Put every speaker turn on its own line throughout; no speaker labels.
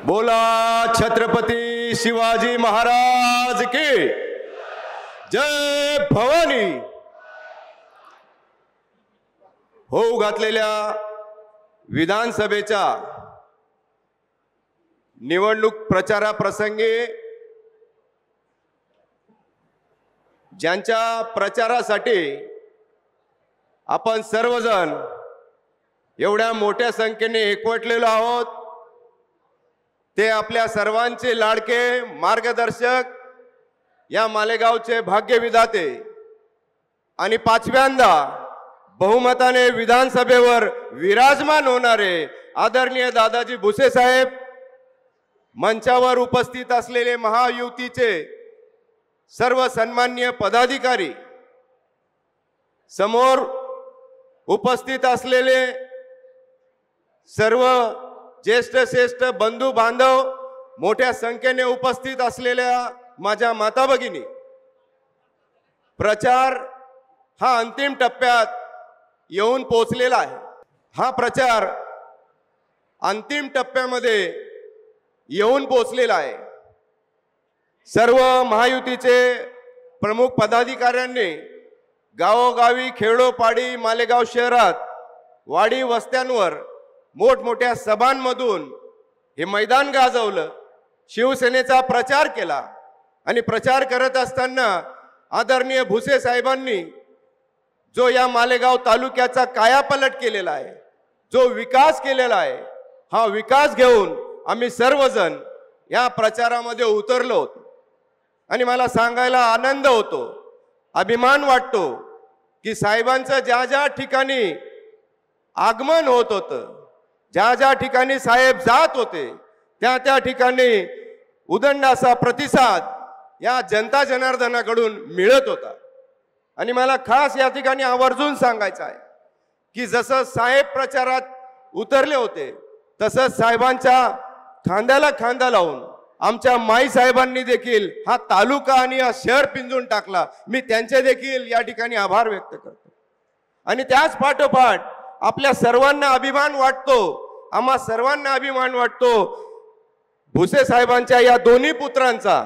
बोला छत्रपती शिवाजी महाराज की जय भवानी। होऊ घातलेल्या विधानसभेच्या निवडणूक प्रचाराप्रसंगी ज्यांच्या प्रचारासाठी आपण सर्वजण एवढ्या मोठ्या संख्येने एकवटलेलो आहोत ते आपल्या सर्वांचे लाडके मार्गदर्शक या मालेगावचे भाग्यविधाते आणि पाचव्यांदा बहुमताने विधानसभेवर विराजमान होणारे आदरणीय दादाजी भुसे साहेब, मंचावर उपस्थित असलेले महायुतीचे सर्व सन्माननीय पदाधिकारी, समोर उपस्थित असलेले सर्व ज्येष्ठ श्रेष्ठ बंधू बांधव, मोठ्या संख्येने उपस्थित असलेल्या माझ्या माता भगिनी, प्रचार हा अंतिम टप्प्यात येऊन पोहोचलेला आहे। हा प्रचार अंतिम टप्प्यामध्ये येऊन पोहोचलेला आहे। सर्व महायुतीचे प्रमुख पदाधिकाऱ्यांनी गावोगावी, खेडोपाडी, मालेगाव शहरात, वाडी वस्त्यांवर मोठमोठ्या सभांमधून हे मैदान गाजवलं, शिवसेनेचा प्रचार केला आणि प्रचार करत असताना आदरणीय भुसे साहेबांनी जो या मालेगाव तालुक्याचा कायापालट केलेला आहे, जो विकास केलेला आहे, हा विकास घेऊन आम्ही सर्वजण या प्रचारामध्ये उतरलो होतो। आणि मला सांगायला आनंद होतो, अभिमान वाटतो की साहेबांचं ज्या ज्या ठिकाणी आगमन होत होतं, ज्या ज्या ठिकाणी साहेब जात होते, त्या त्या ठिकाणी उदंड असा प्रतिसाद या जनता जनार्दनाकडून मिळत होता। आणि मला खास या ठिकाणी आवर्जून सांगायचं आहे की जसं साहेब प्रचारात उतरले होते तसंच साहेबांच्या खांद्याला खांदा लावून आमच्या माई साहेबांनी देखील हा तालुका आणि हा शहर पिंजून टाकला। मी त्यांचे देखील या ठिकाणी आभार व्यक्त करतो। आणि त्याच पाठोपाठ आपल्या सर्वांना अभिमान वाटतो, आम्हा सर्वांना अभिमान वाटतो भुसे साहेबांच्या या दोन्ही पुत्रांचा,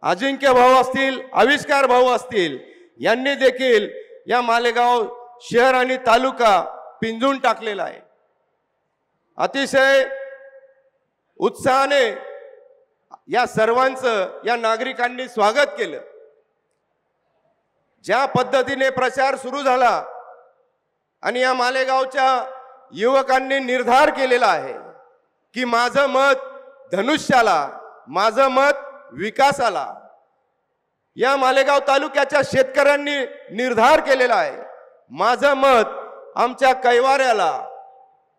अजिंक्य भाऊ असतील, आविष्कार भाऊ असतील, यांनी देखील या मालेगाव शहर आणि तालुका पिंजून टाकलेला आहे। अतिशय उत्साहाने या सर्वांचं या नागरिकांनी स्वागत केलं। ज्या पद्धतीने प्रचार सुरू झाला आणि या मालेगावच्या युवकांनी निर्धार केलेला आहे की माझं मत धनुष्याला, माझं मत विकासाला, या मालेगाव तालुक्याच्या शेतकऱ्यांनी निर्धार केलेला आहे माझं मत आमच्या कैवाऱ्याला,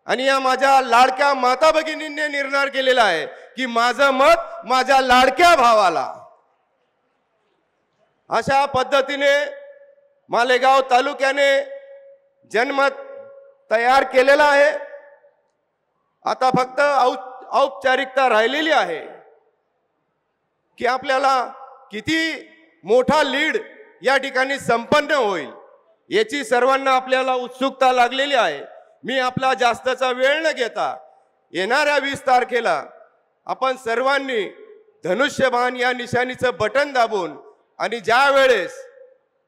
आणि या माझ्या लाडक्या माता भगिनींनी निर्धार केलेला आहे की माझं मत माझ्या लाडक्या भावाला। अशा पद्धतीने मालेगाव तालुक्याने जनमत तयार केलेला आहे। आता फक्त औपचारिकता राहिलेली आहे की आपल्याला किती मोठा लीड या ठिकाणी संपन्न होईल याची सर्वांना आपल्याला उत्सुकता लागलेली आहे। मी आपला जास्तचा वेळ न घेता येणाऱ्या 20 तारखेला आपण सर्वांनी धनुष्यबाण या निशाणीचं बटन दाबून, आणि ज्या वेळेस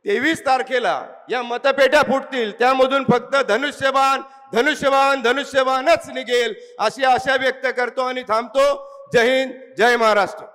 23 तारखेला या मतपेट्या फुटतील त्यामधून फक्त धनुष्यबाण धनुष्यबाण धनुष्यबाणच निघेल अशी आशा व्यक्त करतो आणि थांबतो। जय हिंद, जय महाराष्ट्र।